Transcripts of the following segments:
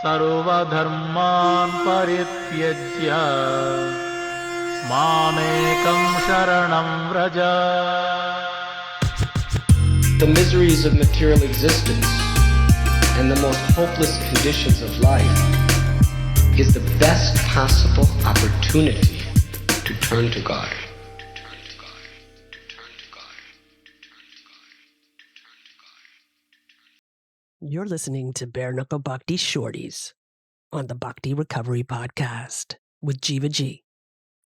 सर्वधर्मान् परित्यज्य मामेकं शरणं Vraj. The miseries of material existence and the most hopeless conditions of life is the best possible opportunity to turn to God. You're listening to Bare Knuckle Bhakti Shorties on the Bhakti Recovery Podcast with Jiva G,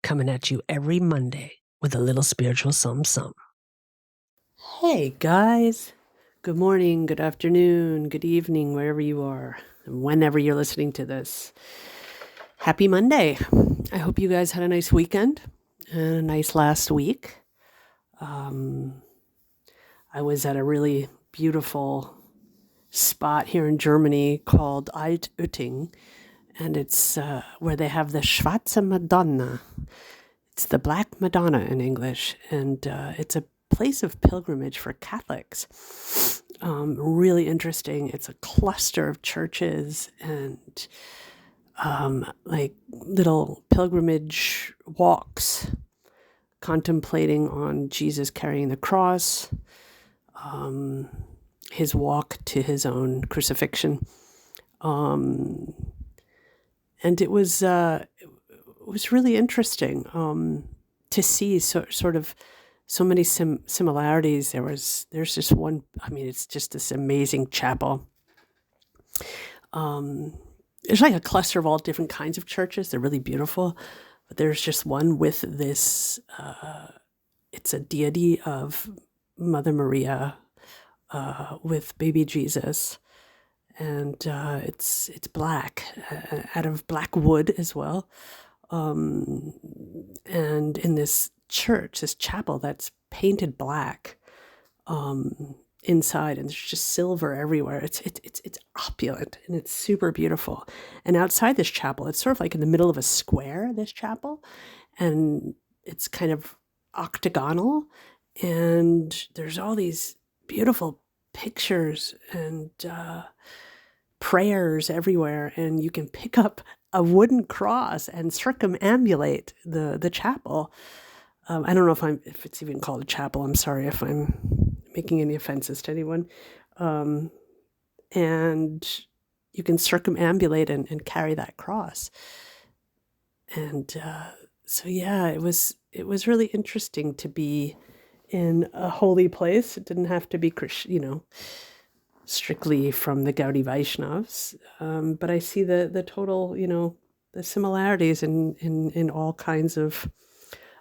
coming at you every Monday with a little spiritual something. Hey guys, good morning, good afternoon, good evening, wherever you are, and whenever you're listening to this. Happy Monday. I hope you guys had a nice weekend and a nice last week. I was at a really beautiful spot here in Germany called Altötting, and it's where they have the Schwarze Madonna. It's the Black Madonna in English, and it's a place of pilgrimage for Catholics. Really interesting. It's a cluster of churches and like little pilgrimage walks contemplating on Jesus carrying the cross, his walk to his own crucifixion. And it was really interesting to see sort of so many similarities. There's just one, it's just this amazing chapel. There's like a cluster of all different kinds of churches. They're really beautiful, but there's just one with this, it's a deity of Mother Maria, with baby Jesus, and it's black, out of black wood as well, and in this church, this chapel that's painted black inside, and there's just silver everywhere. It's opulent and it's super beautiful. And outside this chapel, it's sort of like in the middle of a square, this chapel, and it's kind of octagonal, and there's all these beautiful pictures and prayers everywhere, and you can pick up a wooden cross and circumambulate the chapel. I don't know if it's even called a chapel. I'm sorry if I'm making any offenses to anyone. And you can circumambulate and carry that cross. And so yeah, it was really interesting to be in a holy place. It didn't have to be, strictly from the Gaudiya Vaishnavas, but I see the total, the similarities in all kinds of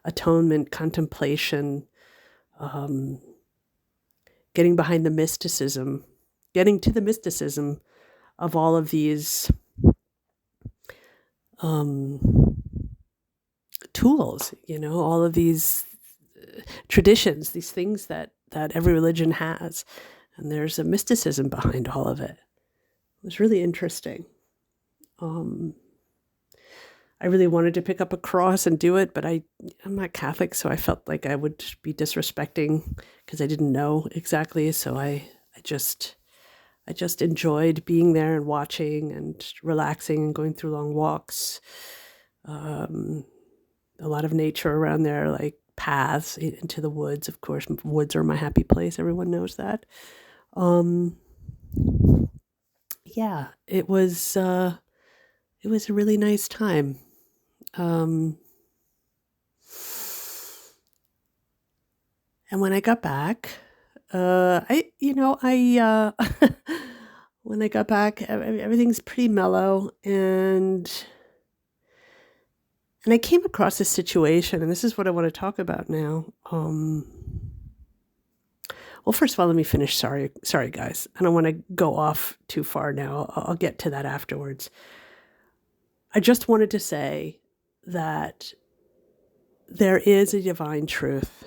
atonement, contemplation, getting behind the mysticism, getting to the mysticism of all of these tools, all of these traditions, these things that every religion has, and there's a mysticism behind all of it. It was really interesting. I really wanted to pick up a cross and do it, but I'm not Catholic, so I felt like I would be disrespecting because I didn't know exactly. So I just enjoyed being there and watching and relaxing and going through long walks. A lot of nature around there, like paths into the woods. Of course, woods are my happy place. Everyone knows that. Yeah, it was a really nice time. And when I got back, when I got back, everything's pretty mellow, and I came across this situation, and this is what I want to talk about now. Well, first of all, let me finish. Sorry, guys. I don't want to go off too far now. I'll get to that afterwards. I just wanted to say that there is a divine truth,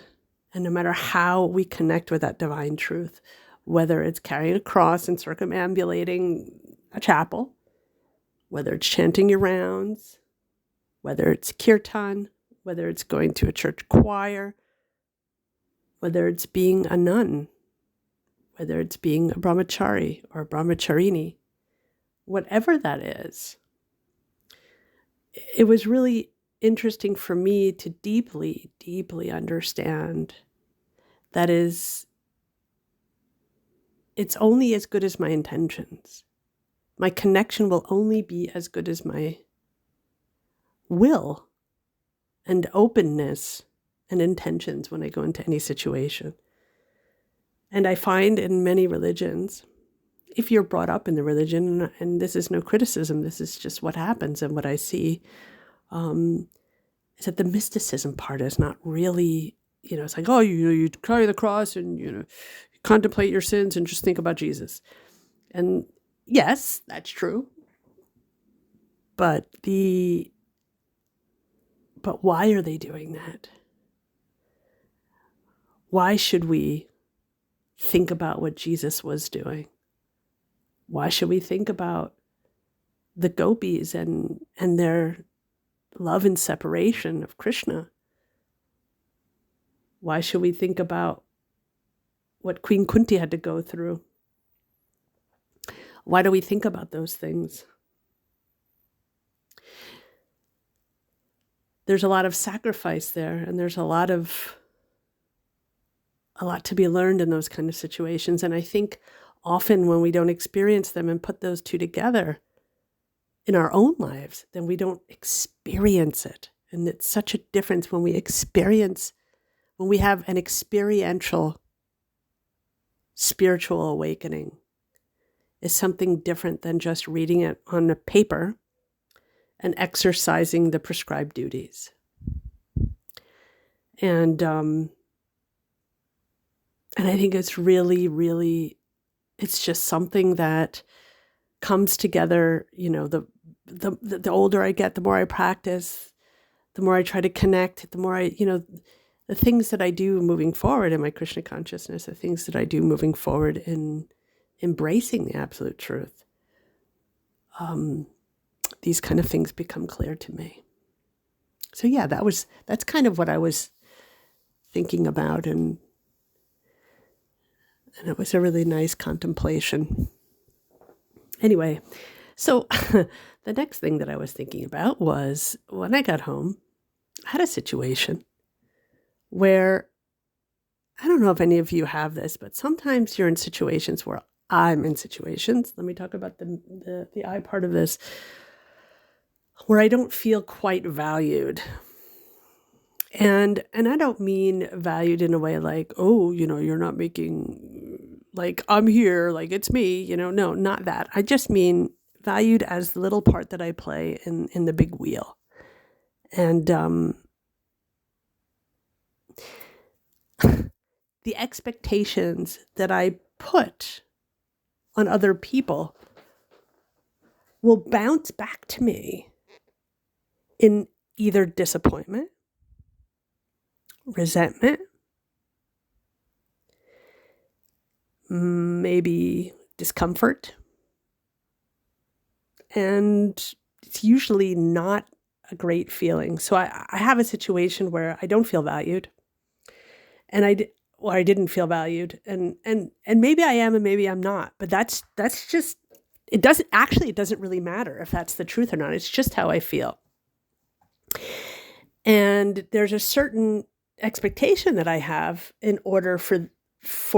and no matter how we connect with that divine truth, whether it's carrying a cross and circumambulating a chapel, whether it's chanting your rounds, whether it's kirtan, whether it's going to a church choir, whether it's being a nun, whether it's being a brahmachari or a brahmacharini, whatever that is, it was really interesting for me to deeply, deeply understand that it's only as good as my intentions. My connection will only be as good as my will and openness and intentions when I go into any situation. And I find in many religions, if you're brought up in the religion, and this is no criticism, this is just what happens and what I see, is that the mysticism part is not really, it's like, oh, you carry the cross and, you contemplate your sins and just think about Jesus. And yes, that's true. But why are they doing that? Why should we think about what Jesus was doing? Why should we think about the gopis and their love and separation of Krishna? Why should we think about what Queen Kunti had to go through? Why do we think about those things? There's a lot of sacrifice there, and there's a lot to be learned in those kind of situations. And I think often when we don't experience them and put those two together in our own lives, then we don't experience it. And it's such a difference when we have an experiential spiritual awakening. Is something different than just reading it on a paper and exercising the prescribed duties. And I think it's really, really, it's just something that comes together. The older I get, the more I practice, the more I try to connect, the more the things that I do moving forward in my Krishna consciousness, the things that I do moving forward in embracing the absolute truth, these kind of things become clear to me. So yeah, that's kind of what I was thinking about, and it was a really nice contemplation. Anyway, so the next thing that I was thinking about was when I got home, I had a situation where, I don't know if any of you have this, but sometimes you're in situations where I'm in situations, let me talk about the I part of this, where I don't feel quite valued. And I don't mean valued in a way like, oh, you're not making, like, I'm here, like, it's me, no, not that. I just mean valued as the little part that I play in the big wheel. And the expectations that I put on other people will bounce back to me in either disappointment, resentment, maybe discomfort. And it's usually not a great feeling. So I have a situation where I don't feel valued, and I didn't feel valued, and maybe I am and maybe I'm not. But that's just, it doesn't really matter if that's the truth or not. It's just how I feel. And there's a certain expectation that I have in order for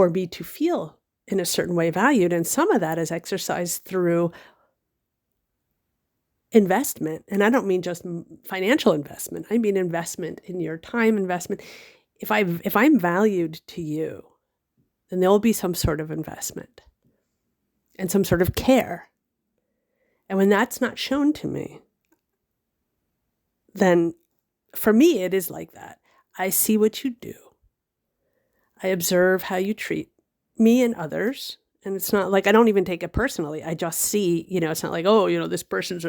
me to feel in a certain way valued. And some of that is exercised through investment. And I don't mean just financial investment. I mean investment in your time, investment. If I'm valued to you, then there will be some sort of investment and some sort of care. And when that's not shown to me, then for me, it is like that. I see what you do. I observe how you treat me and others. And it's not like, I don't even take it personally. I just see, it's not like, oh, this person's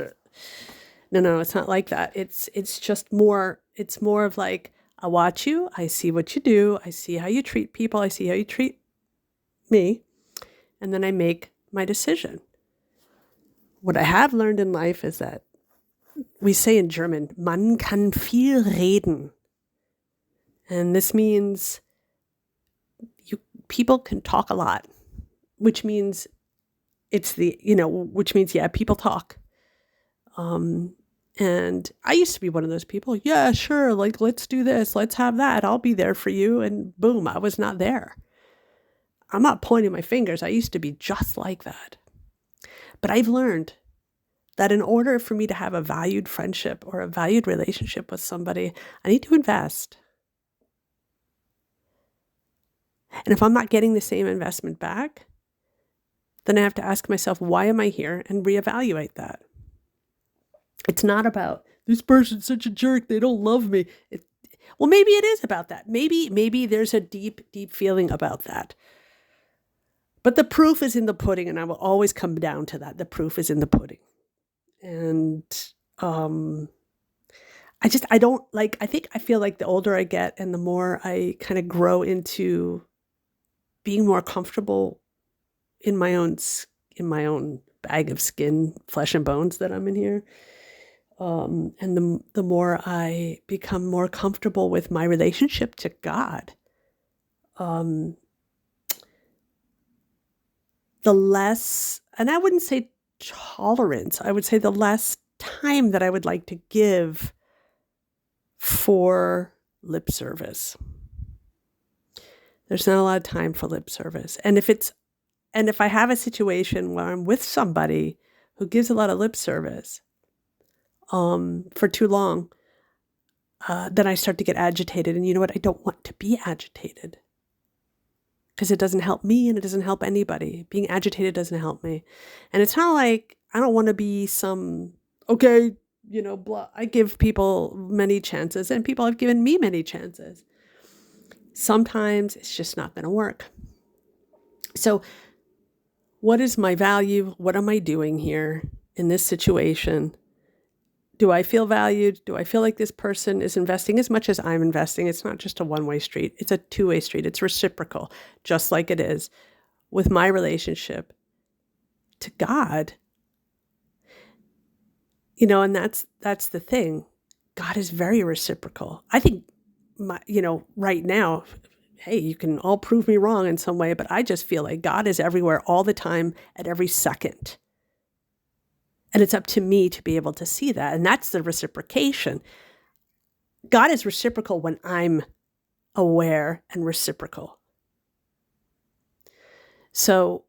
no, it's not like that. It's just more, it's more of like, I watch you, I see what you do, I see how you treat people, I see how you treat me, and then I make my decision. What I have learned in life is that we say in German, man kann viel reden. And this means people can talk a lot, which means it's the, which means, yeah, people talk. And I used to be one of those people. Yeah, sure. Like, let's do this. Let's have that. I'll be there for you. And boom, I was not there. I'm not pointing my fingers. I used to be just like that. But I've learned that in order for me to have a valued friendship or a valued relationship with somebody, I need to invest. And if I'm not getting the same investment back, then I have to ask myself, why am I here? And reevaluate that. It's not about, this person's such a jerk, they don't love me. Well, maybe it is about that. Maybe there's a deep, deep feeling about that. But the proof is in the pudding, and I will always come down to that. The proof is in the pudding. And I feel like the older I get and the more I kind of grow into being more comfortable in my own bag of skin, flesh and bones that I'm in here. And the more I become more comfortable with my relationship to God, the less, and I wouldn't say tolerance, I would say the less time that I would like to give for lip service. There's not a lot of time for lip service. And if I have a situation where I'm with somebody who gives a lot of lip service for too long, then I start to get agitated. And you know what? I don't want to be agitated because it doesn't help me and it doesn't help anybody. Being agitated doesn't help me. And it's not like I don't want to be blah. I give people many chances and people have given me many chances. Sometimes it's just not going to work. So what is my value? What am I doing here in this situation? Do I feel valued? Do I feel like this person is investing as much as I'm investing? It's not just a one-way street. It's a two-way street. It's reciprocal, just like it is with my relationship to God. And that's the thing. God is very reciprocal. I think right now, hey, you can all prove me wrong in some way, but I just feel like God is everywhere all the time at every second. And it's up to me to be able to see that. And that's the reciprocation. God is reciprocal when I'm aware and reciprocal. So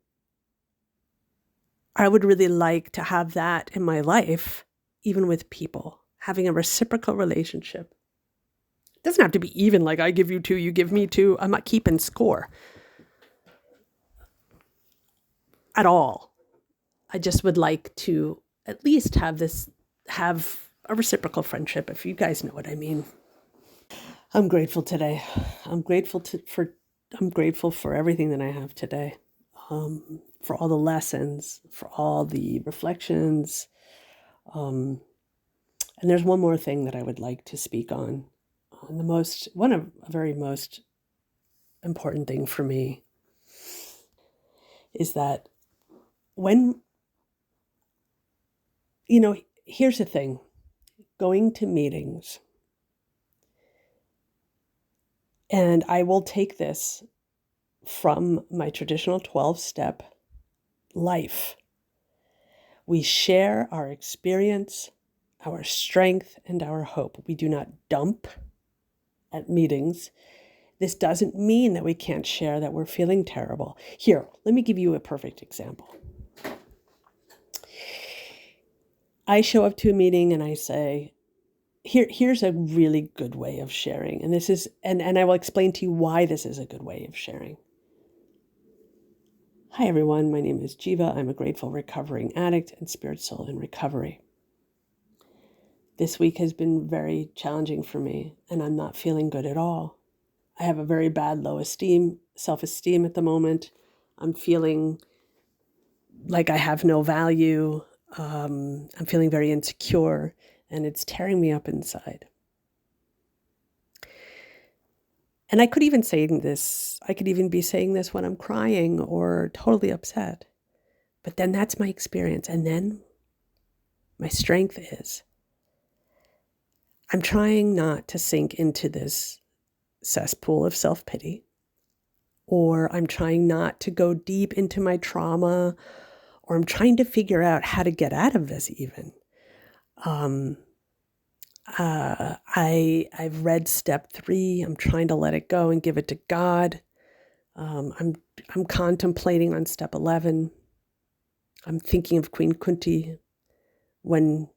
I would really like to have that in my life, even with people, having a reciprocal relationship. It doesn't have to be even, like I give you two, you give me two. I'm not keeping score at all. I just would like to at least have a reciprocal friendship, if you guys know what I mean. I'm grateful today. I'm grateful for everything that I have today. For all the lessons, for all the reflections. And there's one more thing that I would like to speak on. A very most important thing for me is that when, here's the thing, going to meetings, and I will take this from my traditional 12-step life. We share our experience, our strength, and our hope. We do not dump at meetings. This doesn't mean that we can't share that we're feeling terrible. Here, let me give you a perfect example. I show up to a meeting and I say, here's a really good way of sharing. And this is, and I will explain to you why this is a good way of sharing. Hi, everyone. My name is Jiva. I'm a grateful recovering addict and spirit soul in recovery. This week has been very challenging for me, and I'm not feeling good at all. I have a very bad self-esteem at the moment. I'm feeling like I have no value. I'm feeling very insecure, and it's tearing me up inside. And I could even be saying this when I'm crying or totally upset. But then that's my experience. And then my strength is I'm trying not to sink into this cesspool of self-pity, or I'm trying not to go deep into my trauma or I'm trying to figure out how to get out of this even. I've read step 3. I'm trying to let it go and give it to God. I'm contemplating on step 11. I'm thinking of Queen Kunti when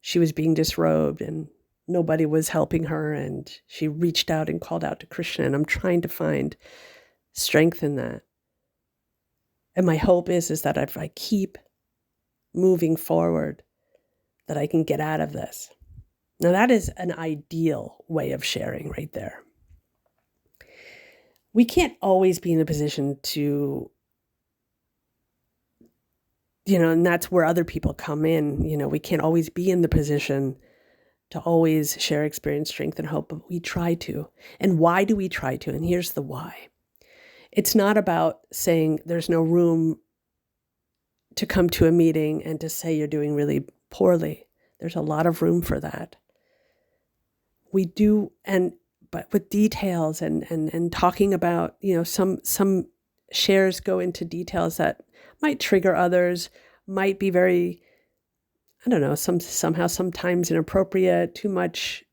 she was being disrobed and nobody was helping her, and she reached out and called out to Krishna, and I'm trying to find strength in that. And my hope is that if I keep moving forward, that I can get out of this. Now, that is an ideal way of sharing right there. We can't always be in a position to, and that's where other people come in. We can't always be in the position to always share experience, strength, and hope, but we try to. And why do we try to? And here's the why. It's not about saying there's no room to come to a meeting and to say you're doing really poorly. There's a lot of room for that. We do, but with details and talking about, some shares go into details that might trigger others, might be very, sometimes inappropriate, too much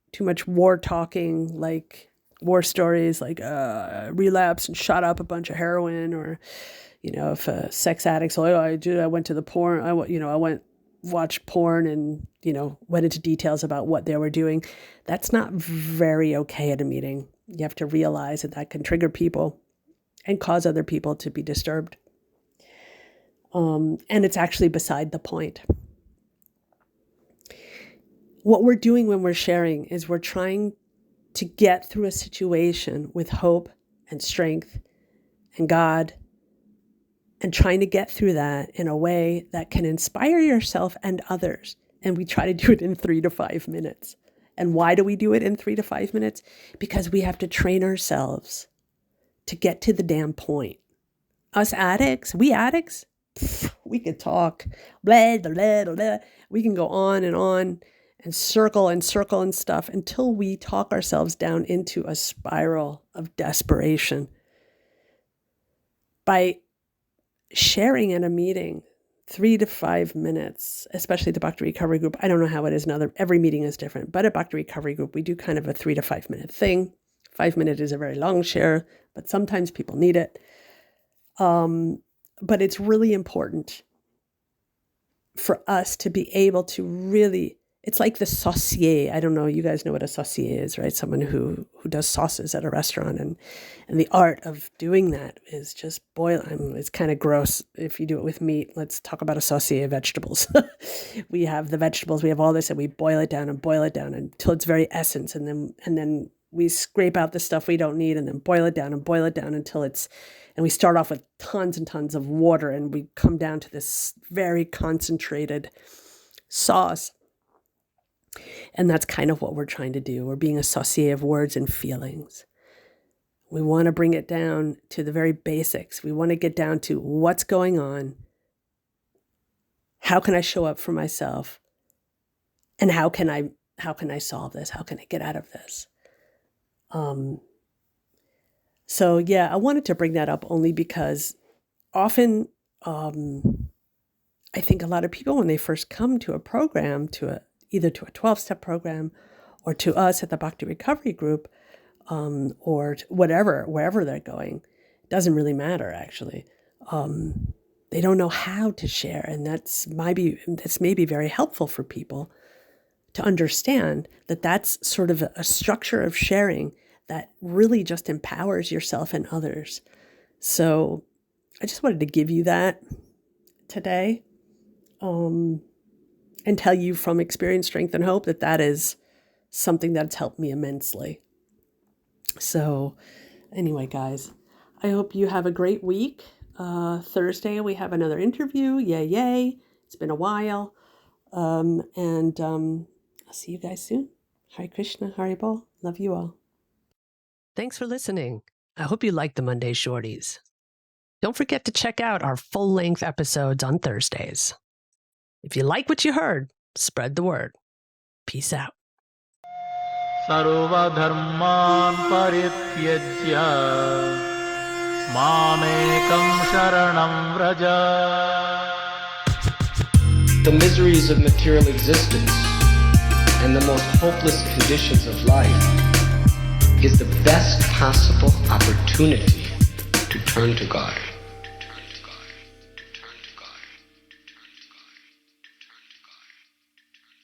war talking, like war stories, like relapse and shot up a bunch of heroin, or, if sex addicts, I went to the porn, I went watched porn and, went into details about what they were doing. That's not very okay at a meeting. You have to realize that can trigger people and cause other people to be disturbed. And it's actually beside the point. What we're doing when we're sharing is we're trying to get through a situation with hope and strength and God, and trying to get through that in a way that can inspire yourself and others. And we try to do it in 3 to 5 minutes. And why do we do it in 3 to 5 minutes? Because we have to train ourselves to get to the damn point. Us addicts, we could talk, blah, blah, blah, blah. We can go on and circle and stuff until we talk ourselves down into a spiral of desperation. By sharing in a meeting 3 to 5 minutes, especially the Bhakti Recovery Group. I don't know how it is now. Every meeting is different. But at Bhakti Recovery Group, we do kind of a 3 to 5 minute thing. 5 minutes is a very long share, but sometimes people need it. But it's really important for us to be able to really, it's like the saucier. I don't know, you guys know what a saucier is, right? Someone who does sauces at a restaurant, and the art of doing that is just boiling. It's kind of gross if you do it with meat. Let's talk about a saucier of vegetables. We have the vegetables, we have all this, and we boil it down until it's very essence, and then we scrape out the stuff we don't need, and then boil it down until it's, and we start off with tons and tons of water, and we come down to this very concentrated sauce. And that's kind of what we're trying to do. We're being a saucier of words and feelings. We want to bring it down to the very basics. We want to get down to what's going on. How can I show up for myself? And how can I solve this? How can I get out of this? So yeah, I wanted to bring that up only because often I think a lot of people, when they first come to a program, either to a 12-step program or to us at the Bhakti Recovery Group, or wherever they're going, it doesn't really matter actually. They don't know how to share, and that's maybe very helpful for people to understand that that's sort of a structure of sharing that really just empowers yourself and others. So I just wanted to give you that today, and tell you from experience, strength, and hope that is something that's helped me immensely. So anyway, guys, I hope you have a great week. Thursday, we have another interview. Yay. It's been a while. And I'll see you guys soon. Hare Krishna, Hare Bol. Love you all. Thanks for listening. I hope you liked the Monday Shorties. Don't forget to check out our full-length episodes on Thursdays. If you like what you heard, spread the word. Peace out. सर्वधर्मान् परित्यज्य मामेकं शरणं Vraj the miseries of material existence and the most hopeless conditions of life is the best possible opportunity to turn to God.